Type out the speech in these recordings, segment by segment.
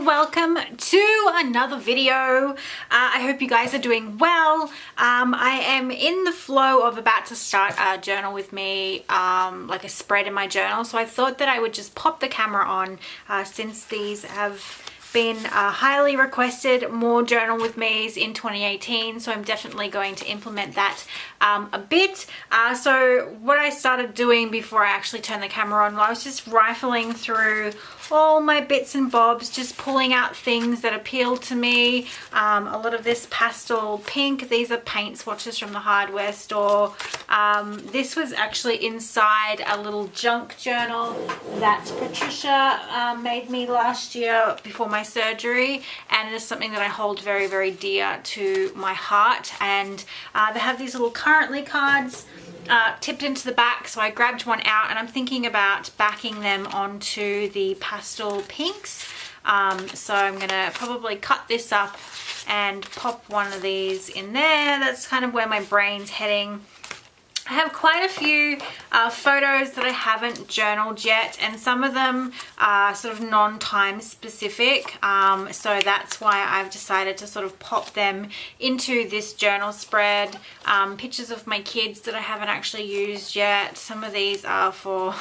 welcome to another video. I hope you guys are doing well. I am in the flow of about to start a journal with me, like a spread in my journal, so I thought that I would just pop the camera on since these have been highly requested, more journal with me's in 2018, so I'm definitely going to implement that a bit. So what I started doing before I actually turned the camera on, I was just rifling through all my bits and bobs, just pulling out things that appealed to me. A lot of this pastel pink, these are paint swatches from the hardware store. This was actually inside a little junk journal that Patricia made me last year before my surgery, and it is something that I hold very, very dear to my heart. And they have these little currently cards tipped into the back, so I grabbed one out and I'm thinking about backing them onto the pastel pinks. So I'm gonna probably cut this up and pop one of these in there. That's kind of where my brain's heading. I have quite a few photos that I haven't journaled yet, and some of them are sort of non-time specific, so that's why I've decided to sort of pop them into this journal spread. Pictures of my kids that I haven't actually used yet. Some of these are for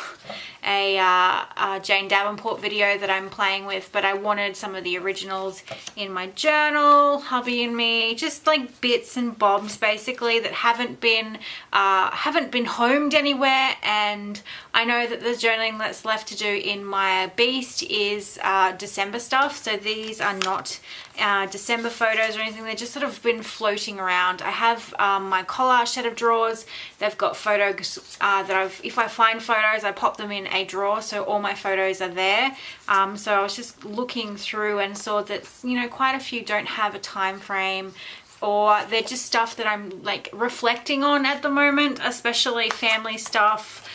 a Jane Davenport video that I'm playing with, but I wanted some of the originals in my journal. Hubby and me, just like bits and bobs basically that haven't been homed anywhere. And I know that the journaling that's left to do in my Beast is December stuff, so these are not December photos or anything. They've just sort of been floating around. I have my collage set of drawers. They've got photos that if I find photos, I pop them in a drawer, so all my photos are there. So I was just looking through and saw that, you know, quite a few don't have a time frame, or they're just stuff that I'm like reflecting on at the moment, especially family stuff,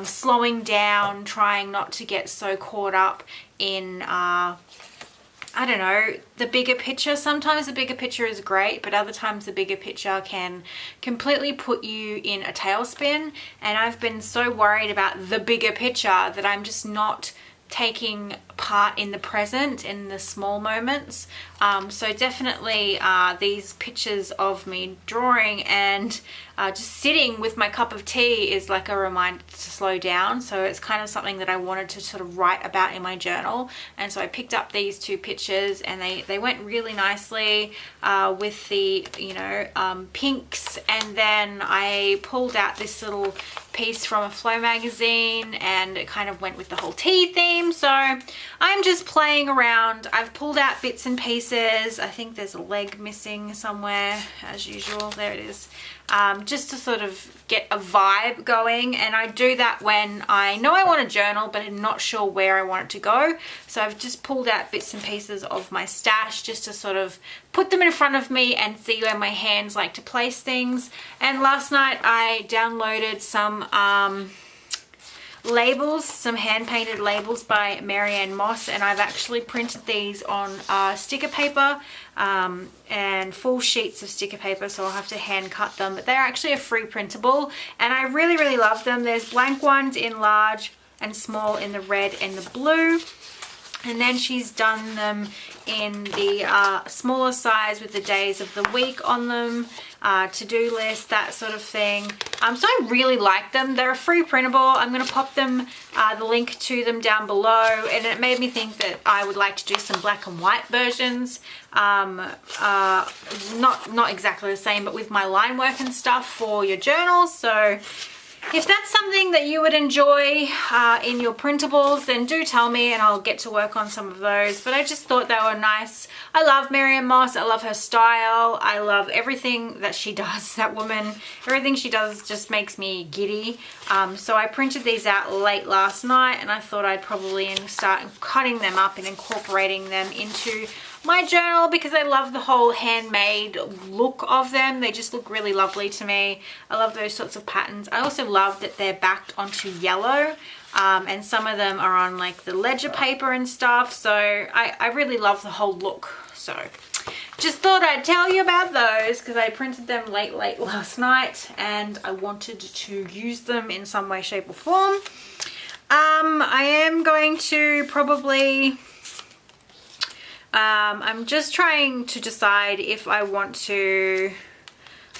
slowing down, trying not to get so caught up in I don't know, the bigger picture. Sometimes the bigger picture is great, but other times the bigger picture can completely put you in a tailspin. And I've been so worried about the bigger picture that I'm just not taking part in the present, in the small moments. So definitely these pictures of me drawing and just sitting with my cup of tea is like a reminder to slow down. So it's kind of something that I wanted to sort of write about in my journal, and so I picked up these two pictures, and they went really nicely with the, you know, pinks. And then I pulled out this little piece from a Flow magazine, and it kind of went with the whole tea theme. So I'm just playing around. I've pulled out bits and pieces. I think there's a leg missing somewhere, as usual. There it is. Just to sort of get a vibe going, and I do that when I know I want to journal but I'm not sure where I want it to go. So I've just pulled out bits and pieces of my stash just to sort of put them in front of me and see where my hands like to place things. And last night I downloaded some labels, some hand painted labels by Marianne Moss, and I've actually printed these on sticker paper, and full sheets of sticker paper, so I'll have to hand cut them, but they're actually a free printable, and I really, really love them. There's blank ones in large and small in the red and the blue, and then she's done them in the smaller size with the days of the week on them, to-do list, that sort of thing. So I really like them. They're a free printable. I'm going to pop them, the link to them down below, and it made me think that I would like to do some black and white versions. Not exactly the same, but with my line work and stuff for your journals. So if that's something that you would enjoy in your printables, then do tell me and I'll get to work on some of those. But I just thought they were nice. I love Marianne Moss. I love her style. I love everything that she does. That woman, everything she does just makes me giddy. So I printed these out late last night, and I thought I'd probably start cutting them up and incorporating them into my journal because I love the whole handmade look of them. They just look really lovely to me. I love those sorts of patterns. I also love that they're backed onto yellow, and some of them are on like the ledger paper and stuff. So I really love the whole look. So just thought I'd tell you about those because I printed them late last night and I wanted to use them in some way, shape or form. I am going to probably I'm just trying to decide if I want to,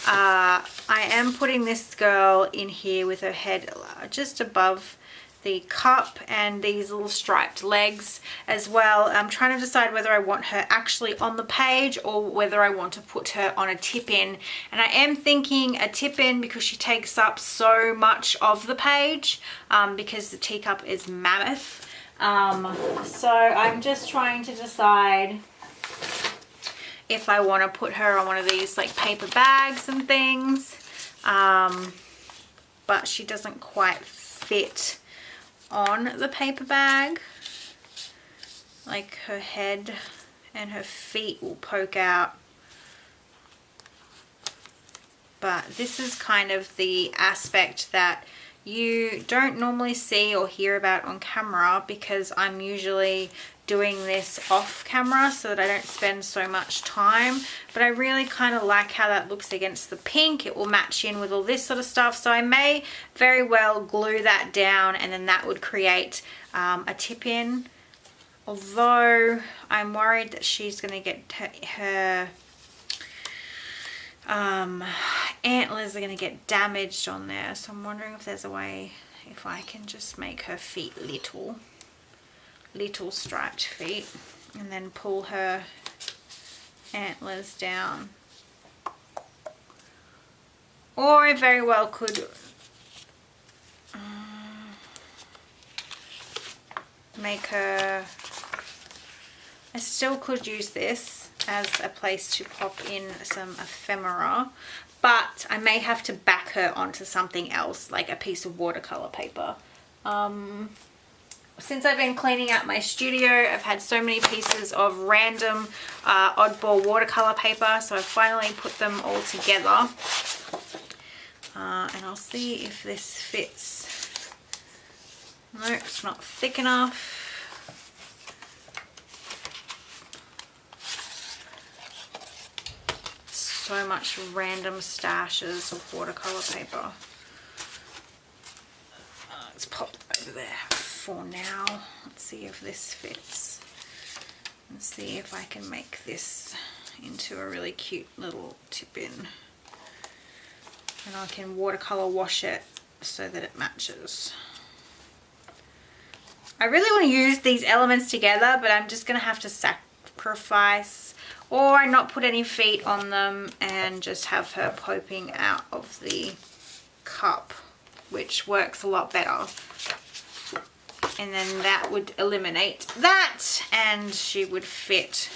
I am putting this girl in here with her head just above the cup and these little striped legs as well. I'm trying to decide whether I want her actually on the page or whether I want to put her on a tip-in. And I am thinking a tip-in because she takes up so much of the page, because the teacup is mammoth. So I'm just trying to decide if I want to put her on one of these like paper bags and things, but she doesn't quite fit on the paper bag. Like her head and her feet will poke out. But this is kind of the aspect that you don't normally see or hear about on camera, because I'm usually doing this off camera so that I don't spend so much time. But I really kind of like how that looks against the pink. It will match in with all this sort of stuff, so I may very well glue that down and then that would create a tip-in. Although I'm worried that she's going to get her antlers are going to get damaged on there, so I'm wondering if there's a way if I can just make her feet little striped feet and then pull her antlers down. Or I very well could make her, I still could use this as a place to pop in some ephemera, but I may have to back her onto something else, like a piece of watercolor paper. Since I've been cleaning out my studio, I've had so many pieces of random oddball watercolor paper, so I've finally put them all together. And I'll see if this fits. No, it's not thick enough. So much random stashes of watercolor paper. Let's pop over there for now. Let's see if this fits. Let's see if I can make this into a really cute little tip-in. And I can watercolor wash it so that it matches. I really want to use these elements together, but I'm just going to have to sacrifice or not put any feet on them and just have her poking out of the cup, which works a lot better. And then that would eliminate that and she would fit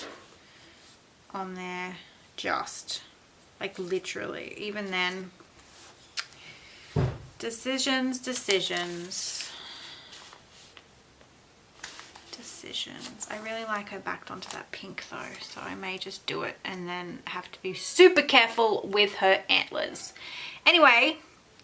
on there, just like literally. Even then, decisions. I really like her backed onto that pink though, so I may just do it and then have to be super careful with her antlers. Anyway,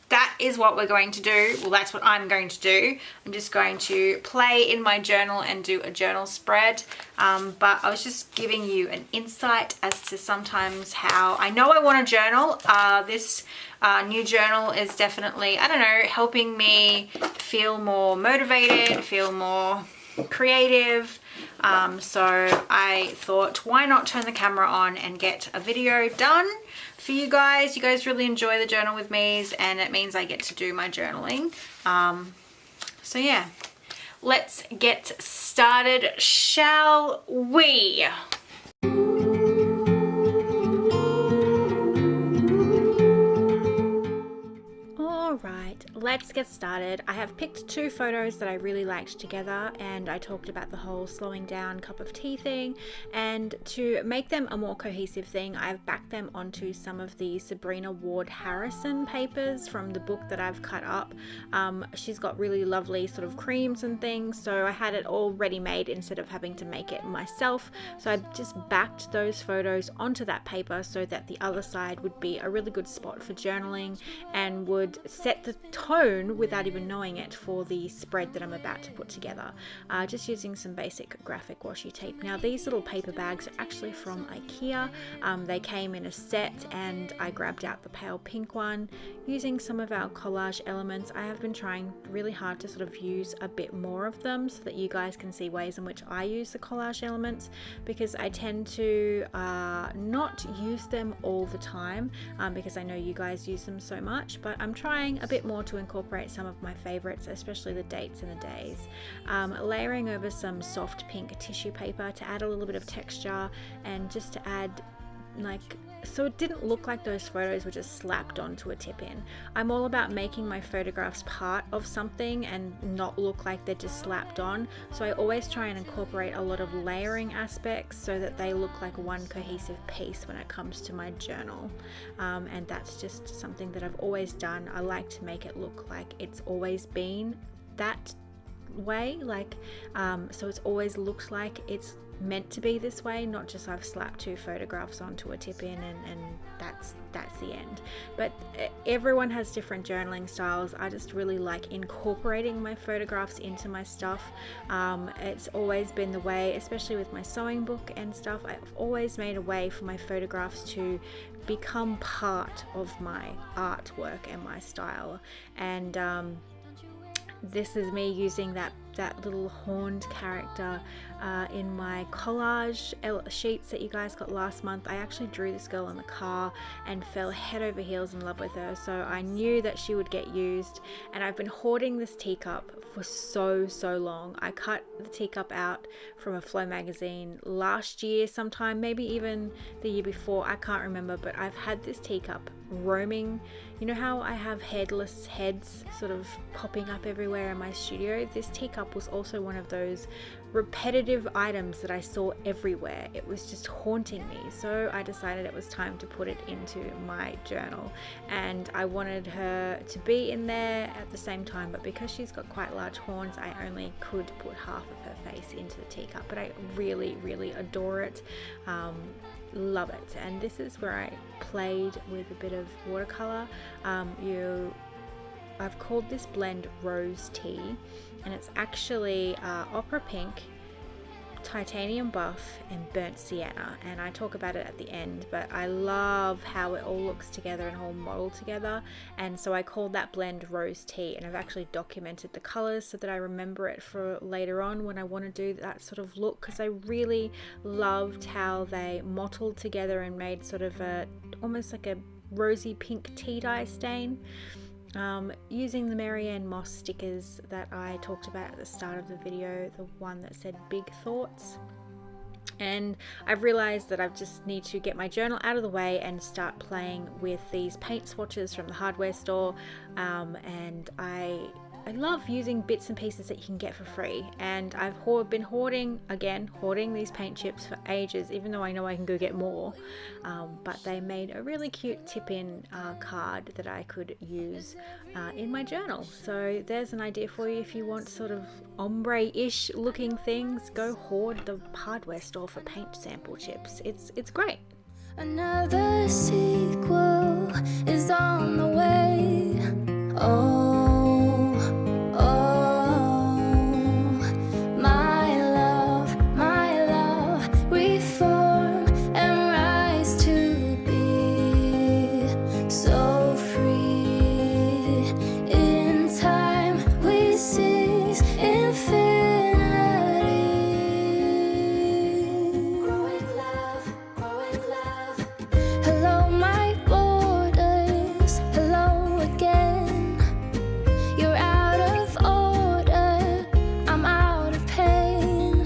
that is what we're going to do. Well, that's what I'm going to do. I'm just going to play in my journal and do a journal spread. But I was just giving you an insight as to sometimes how I know I want to journal. This new journal is definitely, I don't know, helping me feel more motivated, feel more creative. So I thought, why not turn the camera on and get a video done for you guys. You guys really enjoy the journal with me's, and it means I get to do my journaling. So yeah, let's get started, shall we? Alright, let's get started. I have picked two photos that I really liked together, and I talked about the whole slowing down cup of tea thing, and to make them a more cohesive thing, I've backed them onto some of the Sabrina Ward Harrison papers from the book that I've cut up. She's got really lovely sort of creams and things, so I had it all ready made instead of having to make it myself. So I just backed those photos onto that paper so that the other side would be a really good spot for journaling and would set the tone without even knowing it for the spread that I'm about to put together, just using some basic graphic washi tape. Now these little paper bags are actually from IKEA. They came in a set and I grabbed out the pale pink one using some of our collage elements. I have been trying really hard to sort of use a bit more of them so that you guys can see ways in which I use the collage elements, because I tend to not use them all the time because I know you guys use them so much, but I'm trying a bit more to incorporate some of my favorites, especially the dates and the days. Layering over some soft pink tissue paper to add a little bit of texture and just to add so it didn't look like those photos were just slapped onto a tip-in. I'm all about making my photographs part of something and not look like they're just slapped on, so I always try and incorporate a lot of layering aspects so that they look like one cohesive piece when it comes to my journal. And that's just something that I've always done. I like to make it look like it's always been that way, so it's always looked like it's meant to be this way, not just I've slapped two photographs onto a tip-in and that's the end. But everyone has different journaling styles. I just really like incorporating my photographs into my stuff. It's always been the way, especially with my sewing book and stuff. I've always made a way for my photographs to become part of my artwork and my style. And this is me using that little horned character in my collage sheets that you guys got last month. I actually drew this girl in the car and fell head over heels in love with her, so I knew that she would get used, and I've been hoarding this teacup for so long. I cut the teacup out from a Flow magazine last year sometime, maybe even the year before, I can't remember, but I've had this teacup roaming. You know how I have headless heads sort of popping up everywhere in my studio? This teacup was also one of those repetitive items that I saw everywhere. It was just haunting me, so I decided it was time to put it into my journal, and I wanted her to be in there at the same time, but because she's got quite large horns, I only could put half of her face into the teacup. But I really adore it. Love it. And this is where I played with a bit of watercolor. I've called this blend Rose Tea, and it's actually Opera Pink, Titanium Buff and Burnt Sienna, and I talk about it at the end, but I love how it all looks together and all modeled together, and so I called that blend Rose Tea, and I've actually documented the colors so that I remember it for later on when I want to do that sort of look, because I really loved how they mottled together and made sort of almost like a rosy pink tea dye stain. Using the Marianne Moss stickers that I talked about at the start of the video, the one that said Big Thoughts. And I've realized that I just need to get my journal out of the way and start playing with these paint swatches from the hardware store, and I love using bits and pieces that you can get for free, and I've been hoarding these paint chips for ages, even though I know I can go get more, but they made a really cute tip-in card that I could use in my journal. So there's an idea for you. If you want sort of ombre-ish looking things, go hoard the hardware store for paint sample chips. It's great. Another sequel is on the way. Oh, my love, reform and rise to be so free. In time we seize infinity. Growing love. Hello, my borders. Hello again. You're out of order. I'm out of pain.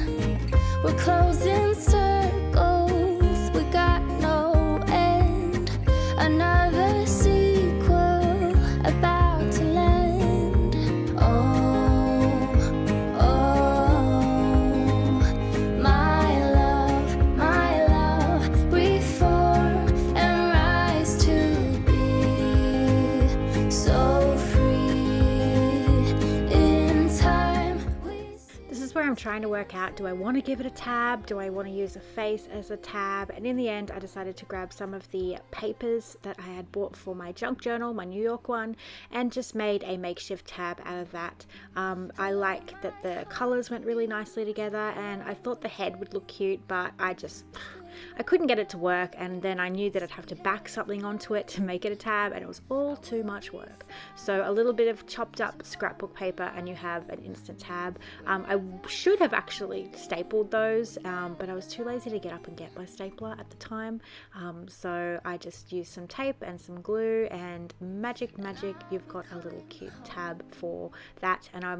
We're closing circles. We got no end. Another sequel about to land. Oh, my love, reform and rise to be so free. In time we This is where I'm trying trying to work out, do I want to give it a tab? Do I want to use a face as a tab? And in the end, I decided to grab some of the papers that I had bought for my junk journal, my New York one, and just made a makeshift tab out of that. I like that the colors went really nicely together, and I thought the head would look cute, but I couldn't get it to work, and then I knew that I'd have to back something onto it to make it a tab, and it was all too much work. So a little bit of chopped up scrapbook paper and you have an instant tab. I should have actually stapled those, but I was too lazy to get up and get my stapler at the time. So I just used some tape and some glue, and magic, you've got a little cute tab for that. And I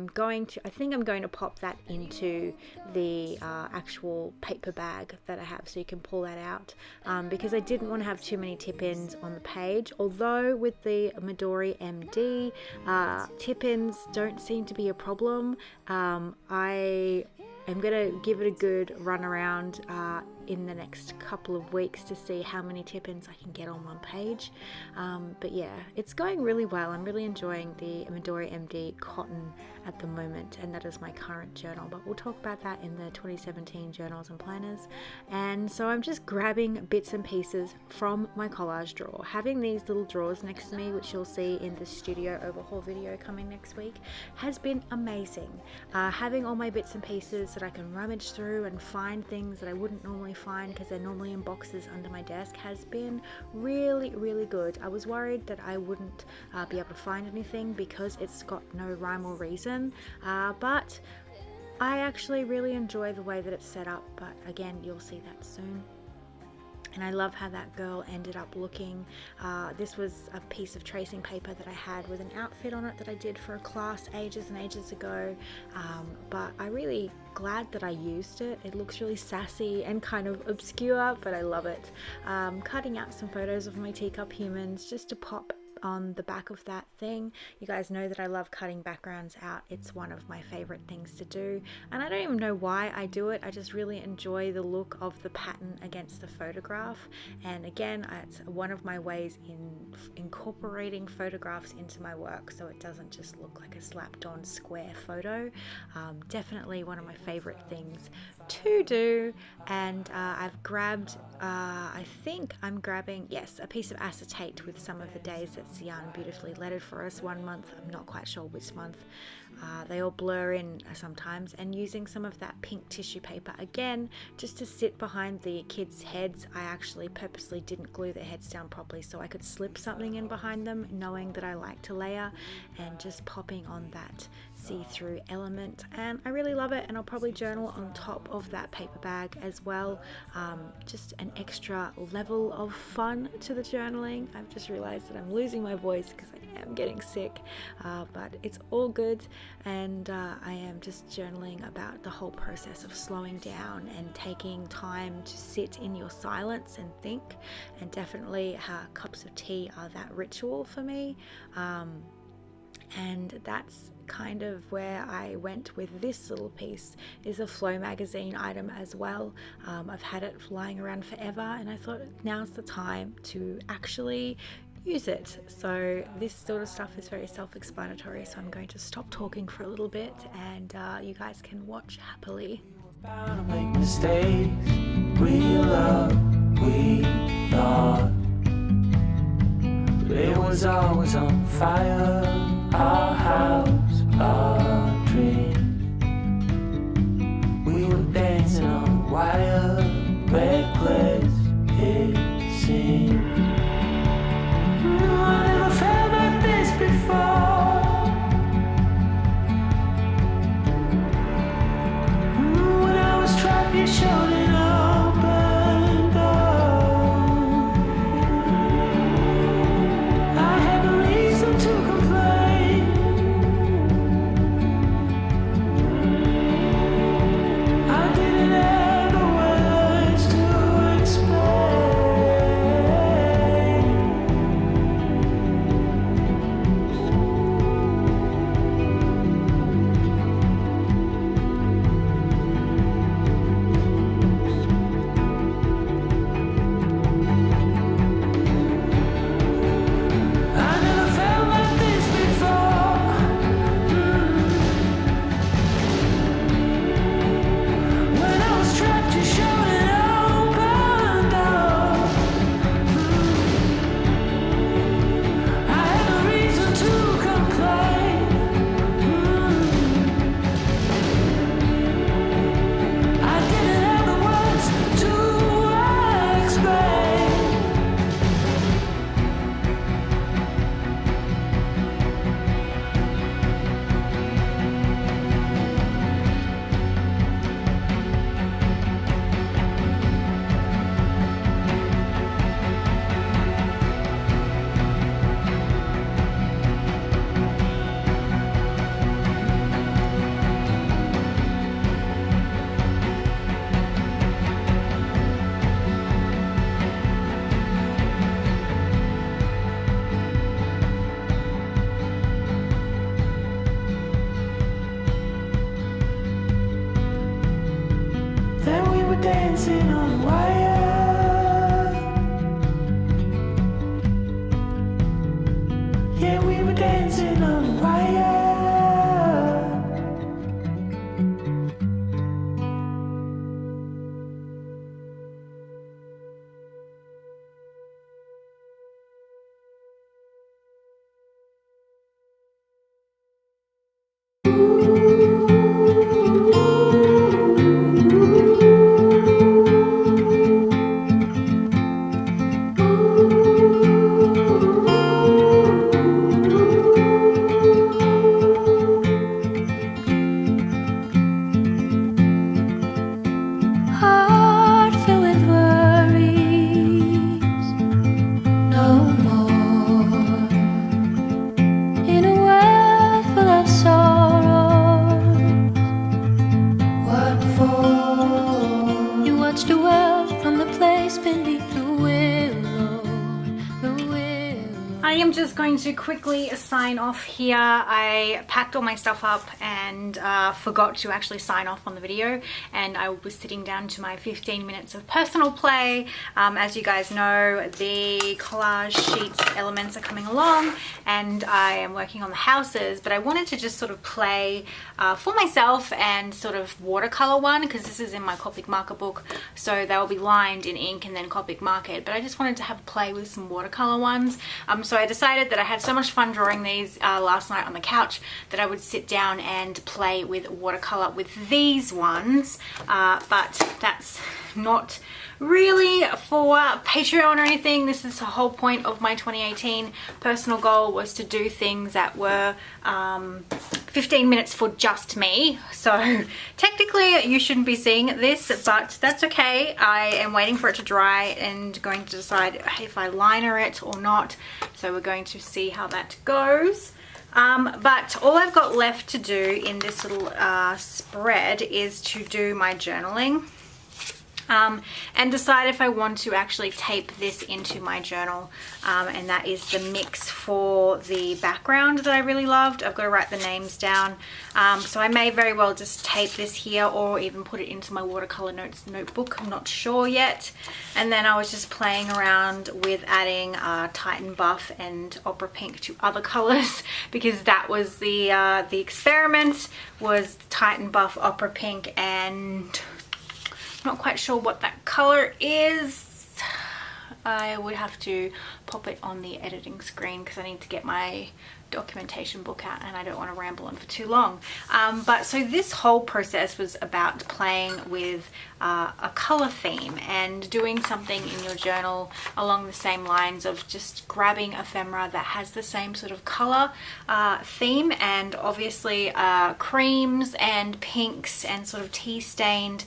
think I'm going to pop that into the actual paper bag that I have, so you can pull that out, because I didn't want to have too many tip-ins on the page. Although with the Midori MD, tip-ins don't seem to be a problem. I am going to give it a good run around in the next couple of weeks to see how many tip-ins I can get on one page. But yeah, it's going really well. I'm really enjoying the Midori MD cotton at the moment, and that is my current journal, but we'll talk about that in the 2017 journals and planners. And so I'm just grabbing bits and pieces from my collage drawer. Having these little drawers next to me, which you'll see in the studio overhaul video coming next week, has been amazing. Having all my bits and pieces that I can rummage through and find things that I wouldn't normally find because they're normally in boxes under my desk has been really good. I was worried that I wouldn't be able to find anything because it's got no rhyme or reason, but I actually really enjoy the way that it's set up. But again, you'll see that soon. And I love how that girl ended up looking. This was a piece of tracing paper that I had with an outfit on it that I did for a class ages and ages ago, but I'm really glad that I used it. It looks really sassy and kind of obscure, but I love it. Cutting out some photos of my teacup humans just to pop on the back of that thing. You guys know that I love cutting backgrounds out. It's one of my favorite things to do, and I don't even know why I do it. I just really enjoy the look of the pattern against the photograph. And again, it's one of my ways in incorporating photographs into my work so it doesn't just look like a slapped on square photo. Definitely one of my favorite things to do. And I've grabbed, I think I'm grabbing, yes, a piece of acetate with some of the days that Sian beautifully lettered for us one month. I'm not quite sure which month. They all blur in sometimes, and using some of that pink tissue paper again just to sit behind the kids' heads. I actually purposely didn't glue their heads down properly so I could slip something in behind them, knowing that I like to layer, and just popping on that see-through element. And I really love it, and I'll probably journal on top of that paper bag as well. Just an extra level of fun to the journaling. I've just realized that I'm losing my voice because I am getting sick, but it's all good. And I am just journaling about the whole process of slowing down and taking time to sit in your silence and think. And definitely cups of tea are that ritual for me. And that's kind of where I went with this little piece. Is a Flow magazine item as well. I've had it lying around forever, and I thought now's the time to actually use it. So this sort of stuff is very self-explanatory, so I'm going to stop talking for a little bit, and you guys can watch happily. Bound to make mistakes. We love, we thought, but it was always on fire. Our house, our dream. We were dancing on wire, reckless it seemed. I never felt like this before. When I was trapped, you showed an open door. I had no reason to complain. watch the world from the place beneath the willow, the willow. I am just going to quickly sign off here. I packed all my stuff up and forgot to actually sign off on the video, and I was sitting down to my 15 minutes of personal play. As you guys know, the collage sheets elements are coming along and I am working on the houses, but I wanted to just sort of play for myself and sort of watercolor one, because this is in my Copic marker book, so they will be lined in ink and then Copic markered, but I just wanted to have a play with some watercolor ones. So I decided that I had so much fun drawing these last night on the couch that I would sit down and play with watercolor with these ones, but that's not really for Patreon or anything. This is the whole point of my 2018 personal goal, was to do things that were 15 minutes for just me. So technically you shouldn't be seeing this, but that's okay. I am waiting for it to dry and going to decide if I liner it or not. So we're going to see how that goes. But all I've got left to do in this little spread is to do my journaling. And decide if I want to actually tape this into my journal, and that is the mix for the background that I really loved. I've got to write the names down, so I may very well just tape this here or even put it into my watercolor notes notebook. I'm not sure yet. And then I was just playing around with adding Titan Buff and Opera Pink to other colors, because that was the experiment, was Titan Buff, Opera Pink, and not quite sure what that color is. I would have to pop it on the editing screen because I need to get my documentation book out and I don't want to ramble on for too long. But so this whole process was about playing with a color theme and doing something in your journal along the same lines of just grabbing ephemera that has the same sort of color theme, and obviously creams and pinks and sort of tea stained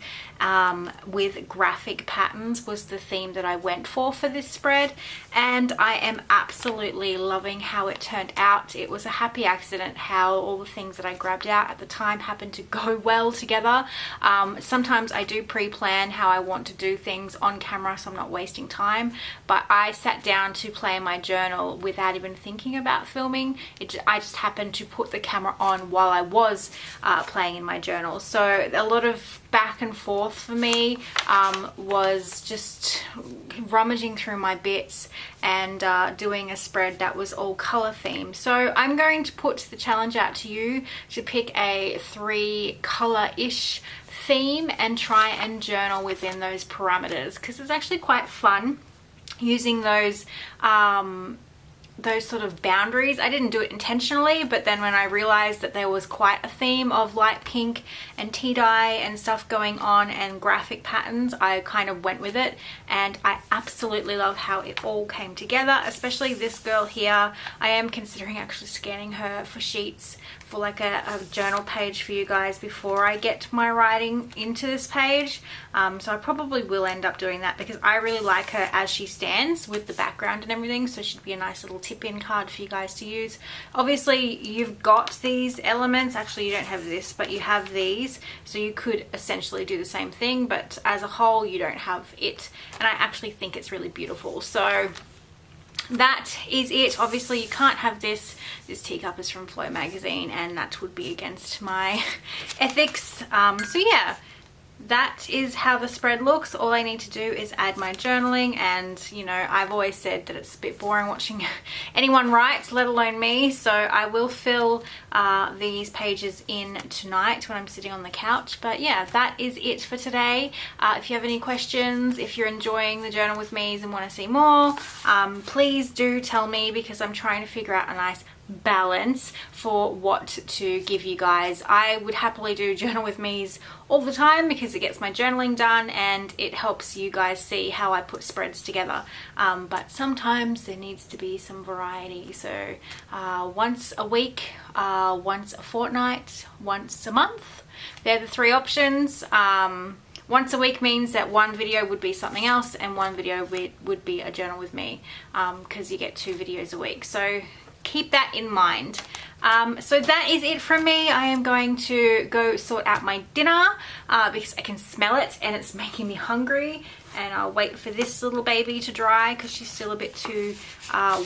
with graphic patterns was the theme that I went for this spread, and I am absolutely loving how it turned out. It was a happy accident how all the things that I grabbed out at the time happened to go well together. Sometimes I do pre-plan how I want to do things on camera so I'm not wasting time, but I sat down to play in my journal without even thinking about filming. I just happened to put the camera on while I was playing in my journal. So a lot of back and forth for me was just rummaging through my bits and doing a spread that was all color themed. So I'm going to put the challenge out to you to pick a 3 color-ish theme and try and journal within those parameters, because it's actually quite fun using those sort of boundaries. I didn't do it intentionally, but then when I realized that there was quite a theme of light pink and tea dye and stuff going on and graphic patterns, I kind of went with it, and I absolutely love how it all came together, especially this girl here. I am considering actually scanning her for sheets for like a journal page for you guys before I get my writing into this page. So I probably will end up doing that because I really like her as she stands with the background and everything, so she'd be a nice little tip-in card for you guys to use. Obviously you've got these elements, actually you don't have this, but you have these, so you could essentially do the same thing, but as a whole you don't have it, and I actually think it's really beautiful. So that is it. Obviously you can't have this teacup is from Flow magazine and that would be against my ethics. So yeah, that is how the spread looks. All I need to do is add my journaling, and you know, I've always said that it's a bit boring watching anyone write, let alone me, so I will fill these pages in tonight when I'm sitting on the couch. But yeah, that is it for today. If you have any questions, if you're enjoying the journal with me's and want to see more, please do tell me, because I'm trying to figure out a nice balance for what to give you guys. I would happily do journal with me's all the time because it gets my journaling done and it helps you guys see how I put spreads together, but sometimes there needs to be some variety. So once a week, once a fortnight, once a month, they're the 3 options. Once a week means that one video would be something else and one video would be a journal with me, because you get 2 videos a week. So keep that in mind. So that is it from me. I am going to go sort out my dinner because I can smell it and it's making me hungry, and I'll wait for this little baby to dry because she's still a bit too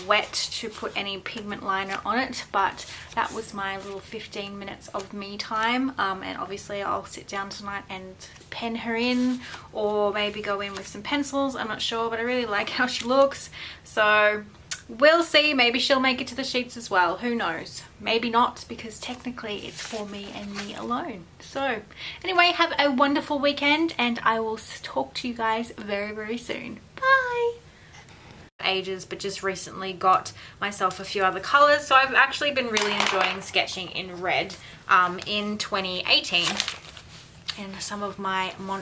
wet to put any pigment liner on it. But that was my little 15 minutes of me time, and obviously I'll sit down tonight and pen her in, or maybe go in with some pencils. I'm not sure, but I really like how she looks, so we'll see. Maybe she'll make it to the sheets as well. Who knows? Maybe not, because technically it's for me and me alone. So anyway, have a wonderful weekend, and I will talk to you guys very, very soon. Bye. Ages, but just recently got myself a few other colors. So I've actually been really enjoying sketching in red in 2018. And some of my Monster